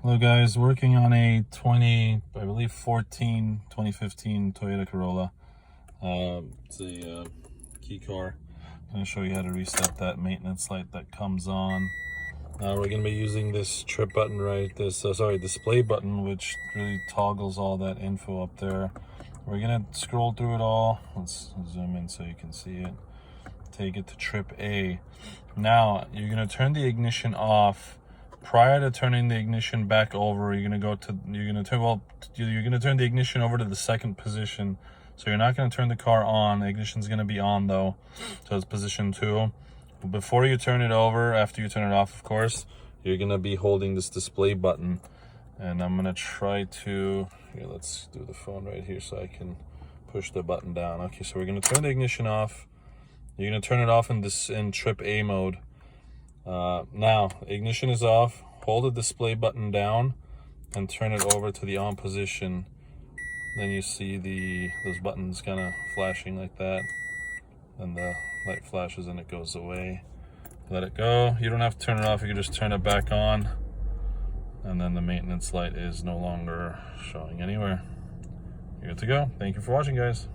Hello guys, working on a 2015 Toyota Corolla. It's a key car. I'm going to show you how to reset that maintenance light that comes on. We're going to be using this trip button, right? This display button, which really toggles all that info up there. We're going to scroll through it all. Let's zoom in so you can see it. Take it to trip A. Now you're going to turn the ignition off. Prior to turning the ignition back over, you're gonna turn the ignition over to the second position. So you're not gonna turn the car on. The ignition's gonna be on though, so it's position 2. Before you turn it over, after you turn it off, of course, you're gonna be holding this display button. And I'm gonna try to let's do the phone right here so I can push the button down. Okay, so we're gonna turn the ignition off. You're gonna turn it off in trip A mode. Now ignition is off. Hold the display button down and turn it over to the on position. Then you see those buttons kind of flashing like that, and the light flashes and it goes away. Let it go. You don't have to turn it off. You can just turn it back on, and then the maintenance light is no longer showing anywhere. You're good to go. Thank you for watching, guys.